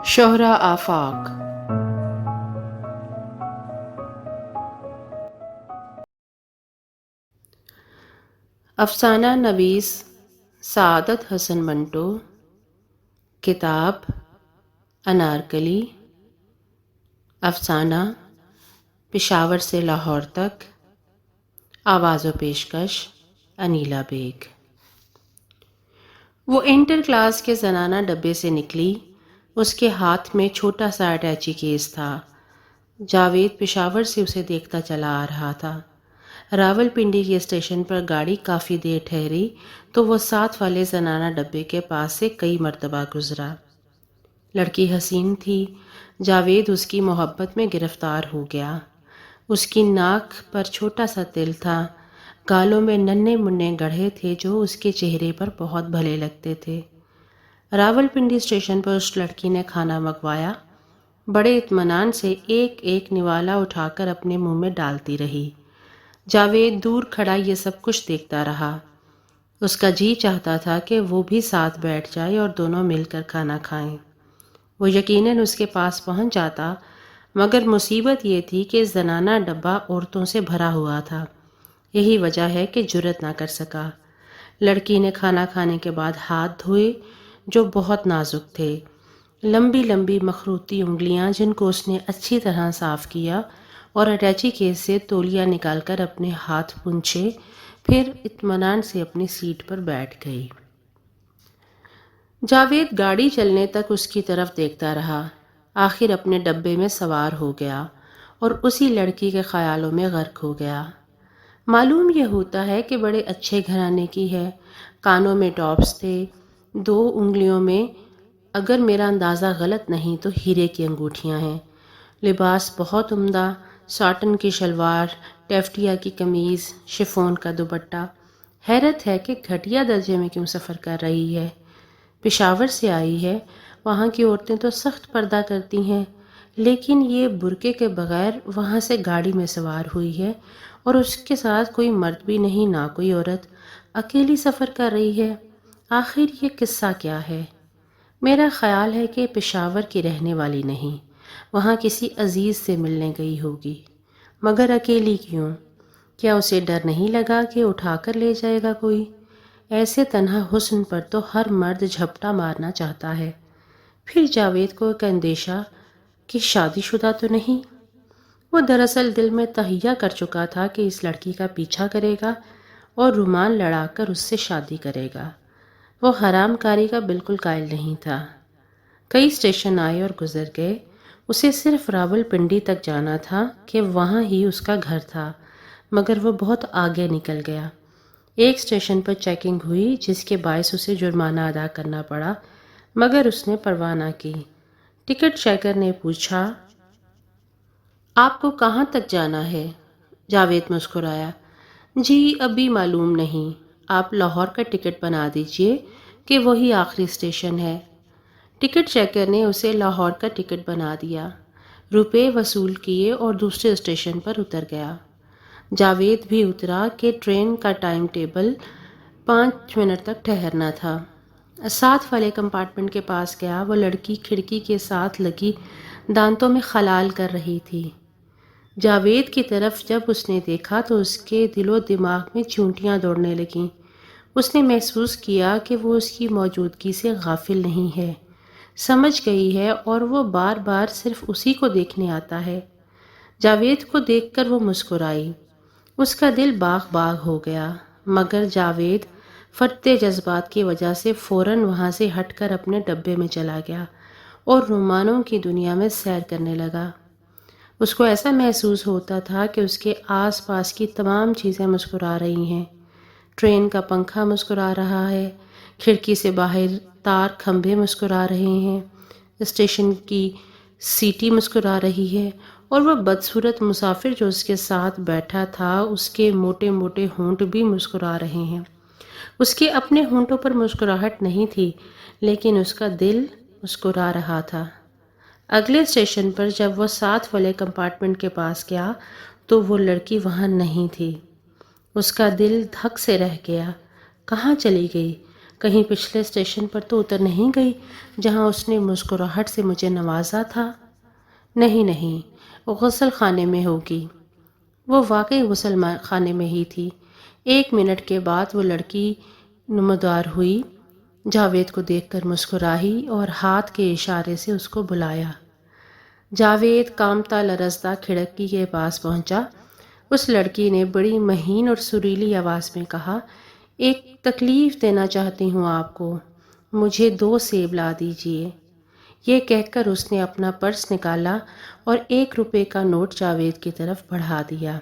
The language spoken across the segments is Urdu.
شہرا آفاق۔ افسانہ نویس سعادت حسن منٹو۔ کتاب انارکلی۔ افسانہ پشاور سے لاہور تک۔ آواز و پیشکش انیلا بیگ۔ وہ انٹر کلاس کے زنانہ ڈبے سے نکلی۔ اس کے ہاتھ میں چھوٹا سا اٹیچی کیس تھا۔ جاوید پشاور سے اسے دیکھتا چلا آ رہا تھا۔ راول پنڈی کے اسٹیشن پر گاڑی کافی دیر ٹھہری تو وہ ساتھ والے زنانہ ڈبے کے پاس سے کئی مرتبہ گزرا۔ لڑکی حسین تھی۔ جاوید اس کی محبت میں گرفتار ہو گیا۔ اس کی ناک پر چھوٹا سا تل تھا، گالوں میں ننھے منھے گڑھے تھے جو اس کے چہرے پر بہت بھلے لگتے تھے۔ راول پنڈی اسٹیشن پر اس لڑکی نے کھانا منگوایا۔ بڑے اطمینان سے ایک ایک نوالا اٹھا کر اپنے منہ میں ڈالتی رہی۔ جاوید دور کھڑا یہ سب کچھ دیکھتا رہا۔ اس کا جی چاہتا تھا کہ وہ بھی ساتھ بیٹھ جائے اور دونوں مل کر کھانا کھائیں۔ وہ یقیناً اس کے پاس پہنچ جاتا، مگر مصیبت یہ تھی کہ زنانہ ڈبہ عورتوں سے بھرا ہوا تھا۔ یہی وجہ ہے کہ جرأت نہ کر سکا۔ لڑکی نے کھانا کھانے کے بعد ہاتھ دھوئے جو بہت نازک تھے۔ لمبی لمبی مخروطی انگلیاں جن کو اس نے اچھی طرح صاف کیا اور اٹیچی کیس سے تولیہ نکال کر اپنے ہاتھ پونچھے، پھر اطمینان سے اپنی سیٹ پر بیٹھ گئی۔ جاوید گاڑی چلنے تک اس کی طرف دیکھتا رہا، آخر اپنے ڈبے میں سوار ہو گیا اور اسی لڑکی کے خیالوں میں غرق ہو گیا۔ معلوم یہ ہوتا ہے کہ بڑے اچھے گھرانے کی ہے۔ کانوں میں ٹاپس تھے، 2 انگلیوں میں اگر میرا اندازہ غلط نہیں تو ہیرے کی انگوٹھیاں ہیں۔ لباس بہت عمدہ، ساٹن کی شلوار، ٹیفٹیا کی قمیض، شفون کا دوپٹہ۔ حیرت ہے کہ گھٹیا درجے میں کیوں سفر کر رہی ہے۔ پشاور سے آئی ہے، وہاں کی عورتیں تو سخت پردہ کرتی ہیں، لیکن یہ برقعے کے بغیر وہاں سے گاڑی میں سوار ہوئی ہے اور اس کے ساتھ کوئی مرد بھی نہیں، نہ کوئی عورت، اکیلی سفر کر رہی ہے۔ آخر یہ قصہ کیا ہے؟ میرا خیال ہے کہ پشاور کی رہنے والی نہیں، وہاں کسی عزیز سے ملنے گئی ہوگی، مگر اکیلی کیوں؟ کیا اسے ڈر نہیں لگا کہ اٹھا کر لے جائے گا کوئی؟ ایسے تنہا حسن پر تو ہر مرد جھپٹا مارنا چاہتا ہے۔ پھر جاوید کو ایک اندیشہ کہ شادی شدہ تو نہیں۔ وہ دراصل دل میں تہیہ کر چکا تھا کہ اس لڑکی کا پیچھا کرے گا اور رومان لڑا کر اس سے شادی کرے گا۔ وہ حرام کاری کا بالکل قائل نہیں تھا۔ کئی اسٹیشن آئے اور گزر گئے، اسے صرف راول پنڈی تک جانا تھا کہ وہاں ہی اس کا گھر تھا، مگر وہ بہت آگے نکل گیا۔ ایک اسٹیشن پر چیکنگ ہوئی جس کے باعث اسے جرمانہ ادا کرنا پڑا، مگر اس نے پرواہ نہ کی۔ ٹکٹ چیکر نے پوچھا، آپ کو کہاں تک جانا ہے؟ جاوید مسکرایا، جی ابھی معلوم نہیں، آپ لاہور کا ٹکٹ بنا دیجئے کہ وہی آخری اسٹیشن ہے۔ ٹکٹ چیکر نے اسے لاہور کا ٹکٹ بنا دیا، روپے وصول کیے اور دوسرے اسٹیشن پر اتر گیا۔ جاوید بھی اترا کہ ٹرین کا ٹائم ٹیبل 5 منٹ تک ٹھہرنا تھا۔ ساتھ والے کمپارٹمنٹ کے پاس گیا۔ وہ لڑکی کھڑکی کے ساتھ لگی دانتوں میں خلال کر رہی تھی۔ جاوید کی طرف جب اس نے دیکھا تو اس کے دل و دماغ میں چونٹیاں دوڑنے لگیں۔ اس نے محسوس کیا کہ وہ اس کی موجودگی سے غافل نہیں ہے، سمجھ گئی ہے اور وہ بار بار صرف اسی کو دیکھنے آتا ہے۔ جاوید کو دیکھ کر وہ مسکرائی۔ اس کا دل باغ باغ ہو گیا، مگر جاوید پھٹتے جذبات کی وجہ سے فوراً وہاں سے ہٹ کر اپنے ڈبے میں چلا گیا اور رومانوں کی دنیا میں سیر کرنے لگا۔ اس کو ایسا محسوس ہوتا تھا کہ اس کے آس پاس کی تمام چیزیں مسکرا رہی ہیں۔ ٹرین کا پنکھا مسکرا رہا ہے، کھڑکی سے باہر تار کھمبے مسکرا رہے ہیں، اسٹیشن کی سیٹی مسکرا رہی ہے، اور وہ بدصورت مسافر جو اس کے ساتھ بیٹھا تھا اس کے موٹے موٹے ہونٹ بھی مسکرا رہے ہیں۔ اس کے اپنے ہونٹوں پر مسکراہٹ نہیں تھی، لیکن اس کا دل مسکرا رہا تھا۔ اگلے اسٹیشن پر جب وہ ساتھ والے کمپارٹمنٹ کے پاس گیا تو وہ لڑکی وہاں نہیں تھی۔ اس کا دل دھک سے رہ گیا۔ کہاں چلی گئی؟ کہیں پچھلے اسٹیشن پر تو اتر نہیں گئی جہاں اس نے مسکراہٹ سے مجھے نوازا تھا؟ نہیں نہیں، غسل خانے میں ہوگی۔ وہ واقعی غسل خانے میں ہی تھی۔ 1 منٹ کے بعد وہ لڑکی نمودار ہوئی، جاوید کو دیکھ کر مسکرائی اور ہاتھ کے اشارے سے اس کو بلایا۔ جاوید کامتا لرزتا کھڑکی کے پاس پہنچا۔ اس لڑکی نے بڑی مہین اور سریلی آواز میں کہا، ایک تکلیف دینا چاہتی ہوں آپ کو، مجھے 2 سیب لا دیجیے۔ یہ کہہ کر اس نے اپنا پرس نکالا اور 1 روپے کا نوٹ جاوید کی طرف بڑھا دیا۔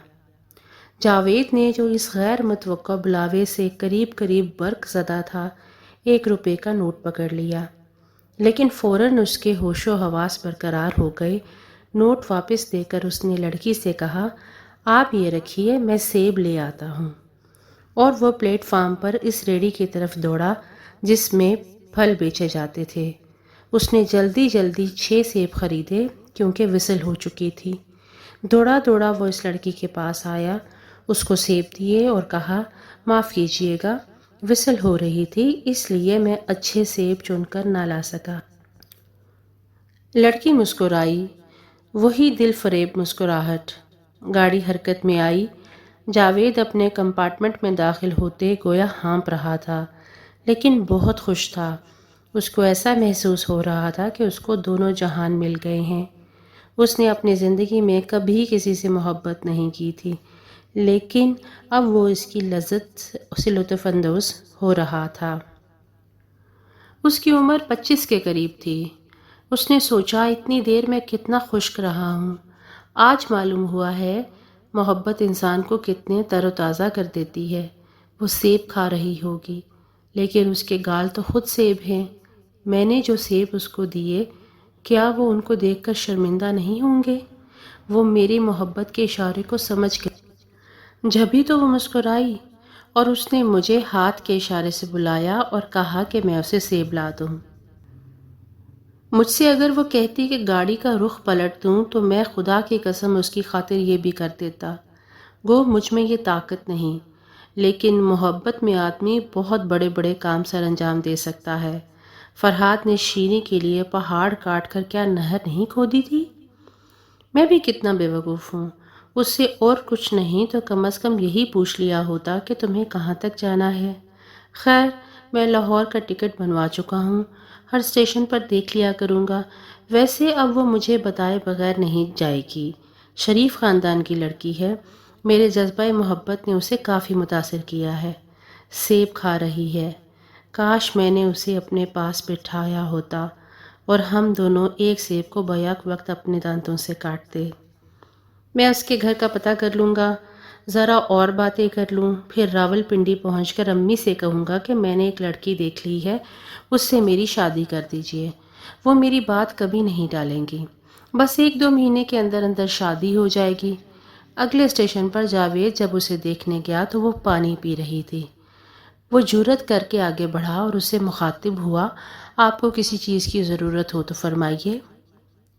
جاوید نے جو اس غیر متوقع بلاوے سے قریب قریب برق زدہ تھا، 1 روپے کا نوٹ پکڑ لیا، لیکن فوراً اس کے ہوش و حواس برقرار ہو گئے۔ نوٹ واپس دے کر اس نے لڑکی سے کہا، آپ یہ رکھیے، میں سیب لے آتا ہوں۔ اور وہ پلیٹ فارم پر اس ریڑھی کی طرف دوڑا جس میں پھل بیچے جاتے تھے۔ اس نے جلدی جلدی 6 سیب خریدے کیونکہ وصل ہو چکی تھی۔ دوڑا دوڑا وہ اس لڑکی کے پاس آیا، اس کو سیب دیے اور کہا، معاف کیجیے گا، وصل ہو رہی تھی اس لیے میں اچھے سیب چن کر نہ لا سکا۔ لڑکی مسکرائی، وہی دل فریب مسکراہٹ۔ گاڑی حرکت میں آئی۔ جاوید اپنے کمپارٹمنٹ میں داخل ہوتے گویا ہانپ رہا تھا، لیکن بہت خوش تھا۔ اس کو ایسا محسوس ہو رہا تھا کہ اس کو دونوں جہان مل گئے ہیں۔ اس نے اپنی زندگی میں کبھی کسی سے محبت نہیں کی تھی، لیکن اب وہ اس کی لذت سے لطف اندوز ہو رہا تھا۔ اس کی عمر 25 کے قریب تھی۔ اس نے سوچا، اتنی دیر میں کتنا خشک رہا ہوں، آج معلوم ہوا ہے محبت انسان کو کتنے تر و تازہ کر دیتی ہے۔ وہ سیب کھا رہی ہوگی، لیکن اس کے گال تو خود سیب ہیں۔ میں نے جو سیب اس کو دیے، کیا وہ ان کو دیکھ کر شرمندہ نہیں ہوں گے؟ وہ میری محبت کے اشارے کو سمجھ گئے۔ جبھی تو وہ مسکرائی اور اس نے مجھے ہاتھ کے اشارے سے بلایا اور کہا کہ میں اسے سیب لا دوں۔ مجھ سے اگر وہ کہتی کہ گاڑی کا رخ پلٹ دوں تو میں خدا کی قسم اس کی خاطر یہ بھی کر دیتا۔ گو مجھ میں یہ طاقت نہیں، لیکن محبت میں آدمی بہت بڑے بڑے کام سر انجام دے سکتا ہے۔ فرحاد نے شیریں کے لیے پہاڑ کاٹ کر کیا نہر نہیں کھودی تھی؟ میں بھی کتنا بے وقوف ہوں، اس سے اور کچھ نہیں تو کم از کم یہی پوچھ لیا ہوتا کہ تمہیں کہاں تک جانا ہے۔ خیر، میں لاہور کا ٹکٹ بنوا چکا ہوں، ہر اسٹیشن پر دیکھ لیا کروں گا۔ ویسے اب وہ مجھے بتائے بغیر نہیں جائے گی، شریف خاندان کی لڑکی ہے، میرے جذبہ محبت نے اسے کافی متاثر کیا ہے۔ سیب کھا رہی ہے، کاش میں نے اسے اپنے پاس بٹھایا ہوتا اور ہم دونوں ایک سیب کو بیک وقت اپنے دانتوں سے کاٹتے۔ میں اس کے گھر کا پتہ کر لوں گا، ذرا اور باتیں کر لوں، پھر راول پنڈی پہنچ کر امی سے کہوں گا کہ میں نے ایک لڑکی دیکھ لی ہے، اس سے میری شادی کر دیجیے۔ وہ میری بات کبھی نہیں ٹالیں گی، بس 1-2 مہینے کے اندر اندر شادی ہو جائے گی۔ اگلے اسٹیشن پر جاوید جب اسے دیکھنے گیا تو وہ پانی پی رہی تھی۔ وہ جرأت کر کے آگے بڑھا اور اسے مخاطب ہوا، آپ کو کسی چیز کی ضرورت ہو تو فرمائیے۔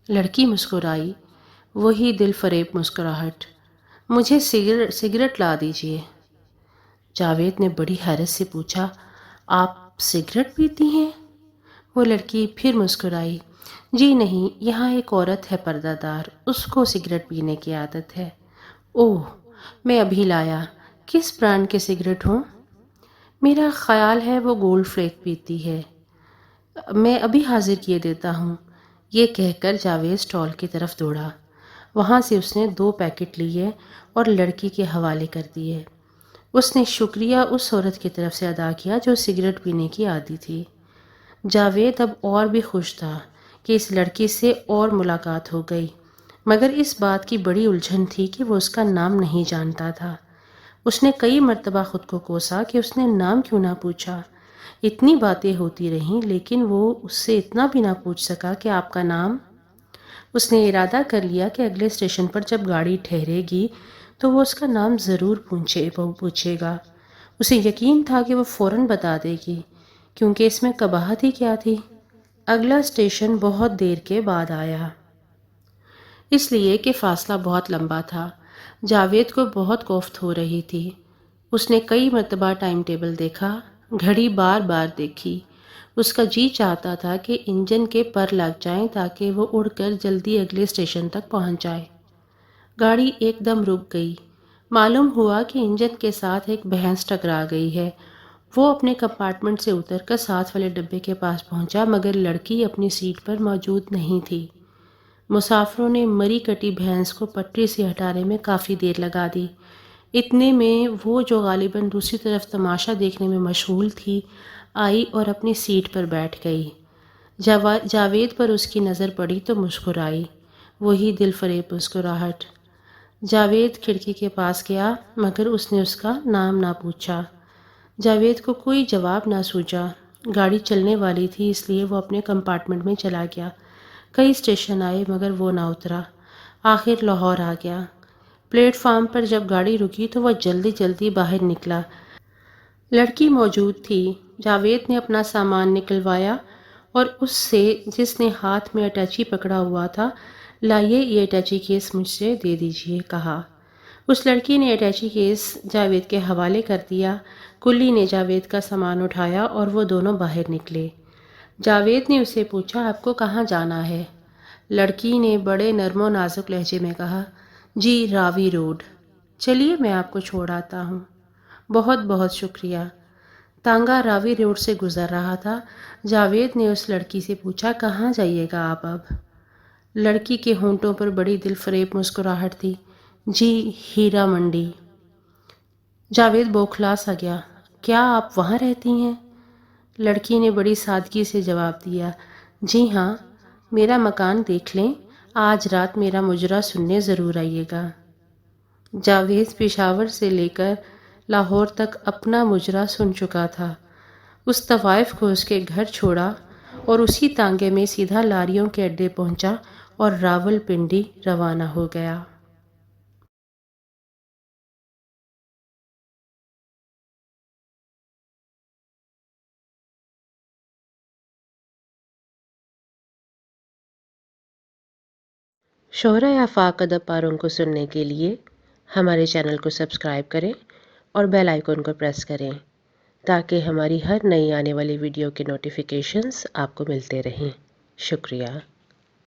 لڑکی مسکرائی، وہی دل فریب مسکراہٹ، مجھے سگریٹ لا دیجیے۔ جاوید نے بڑی حیرت سے پوچھا، آپ سگریٹ پیتی ہیں؟ وہ لڑکی پھر مسکرائی، جی نہیں، یہاں ایک عورت ہے پردہ دار، اس کو سگریٹ پینے کی عادت ہے۔ اوہ، میں ابھی لایا، کس برانڈ کے سگریٹ ہوں؟ میرا خیال ہے وہ گولڈ فلیک پیتی ہے، میں ابھی حاضر کیے دیتا ہوں۔ یہ کہہ کر جاوید اسٹال کی طرف دوڑا، وہاں سے اس نے 2 پیکٹ لیے اور لڑکی کے حوالے کر دیے۔ اس نے شکریہ اس عورت کی طرف سے ادا کیا جو سگریٹ پینے کی عادی تھی۔ جاوید اب اور بھی خوش تھا کہ اس لڑکی سے اور ملاقات ہو گئی، مگر اس بات کی بڑی الجھن تھی کہ وہ اس کا نام نہیں جانتا تھا۔ اس نے کئی مرتبہ خود کو کوسا کہ اس نے نام کیوں نہ پوچھا۔ اتنی باتیں ہوتی رہیں لیکن وہ اس سے اتنا بھی نہ پوچھ سکا کہ آپ کا نام۔ اس نے ارادہ کر لیا کہ اگلے اسٹیشن پر جب گاڑی ٹھہرے گی تو وہ اس کا نام ضرور پوچھے گا۔ اسے یقین تھا کہ وہ فوراً بتا دے گی، کیونکہ اس میں قباحت ہی کیا تھی۔ اگلا اسٹیشن بہت دیر کے بعد آیا، اس لیے کہ فاصلہ بہت لمبا تھا۔ جاوید کو بہت کوفت ہو رہی تھی۔ اس نے کئی مرتبہ ٹائم ٹیبل دیکھا، گھڑی بار بار دیکھی۔ اس کا جی چاہتا تھا کہ انجن کے پر لگ جائیں تاکہ وہ اڑ کر جلدی اگلے اسٹیشن تک پہنچ جائے۔ گاڑی ایک دم رک گئی۔ معلوم ہوا کہ انجن کے ساتھ ایک بھینس ٹکرا گئی ہے۔ وہ اپنے کمپارٹمنٹ سے اتر کر ساتھ والے ڈبے کے پاس پہنچا، مگر لڑکی اپنی سیٹ پر موجود نہیں تھی۔ مسافروں نے مری کٹی بھینس کو پٹری سے ہٹانے میں کافی دیر لگا دی۔ اتنے میں وہ جو غالباً دوسری طرف تماشا دیکھنے میں مشغول تھی آئی اور اپنی سیٹ پر بیٹھ گئی۔ جاوید پر اس کی نظر پڑی تو مسکرائی، وہی دل فریب مسکراہٹ۔ جاوید کھڑکی کے پاس گیا مگر اس نے اس کا نام نہ پوچھا۔ جاوید کو کوئی جواب نہ سوجا۔ گاڑی چلنے والی تھی اس لیے وہ اپنے کمپارٹمنٹ میں چلا گیا۔ کئی اسٹیشن آئے مگر وہ نہ اترا۔ آخر لاہور آ گیا۔ پلیٹ فارم پر جب گاڑی رکی تو وہ جلدی جلدی باہر نکلا۔ لڑکی موجود تھی۔ جاوید نے اپنا سامان نکلوایا اور اس سے جس نے ہاتھ میں اٹیچی پکڑا ہوا تھا، لائیے یہ اٹیچی کیس مجھ سے دے دیجیے، کہا۔ اس لڑکی نے اٹیچی کیس جاوید کے حوالے کر دیا۔ کلی نے جاوید کا سامان اٹھایا اور وہ دونوں باہر نکلے۔ جاوید نے اسے پوچھا، آپ کو کہاں جانا ہے؟ لڑکی نے بڑے نرم و نازک لہجے میں کہا، جی راوی روڈ۔ چلیے میں آپ کو چھوڑ آتا ہوں۔ بہت بہت شکریہ۔ تانگا راوی روڈ سے گزر رہا تھا۔ جاوید نے اس لڑکی سے پوچھا، کہاں جائیے گا آپ اب؟ لڑکی کے ہونٹوں پر بڑی دل فریب مسکراہٹ تھی، جی ہیرا منڈی۔ جاوید بوکھلا سا گیا، کیا آپ وہاں رہتی ہیں؟ لڑکی نے بڑی سادگی سے جواب دیا، جی ہاں، میرا مکان دیکھ لیں، آج رات میرا مجرا سننے ضرور آئیے گا۔ جاوید پشاور سے لے کر لاہور تک اپنا مجرا سن چکا تھا۔ اس طوائف کو اس کے گھر چھوڑا اور اسی تانگے میں سیدھا لاریوں کے اڈے پہنچا اور راول پنڈی روانہ ہو گیا۔ شہرہ آفاق ادب پاروں کو سننے کے لیے ہمارے چینل کو سبسکرائب کریں اور بیل آئیکن کو پریس کریں تاکہ ہماری ہر نئی آنے والی ویڈیو کے نوٹیفیکیشنز آپ کو ملتے رہیں۔ شکریہ۔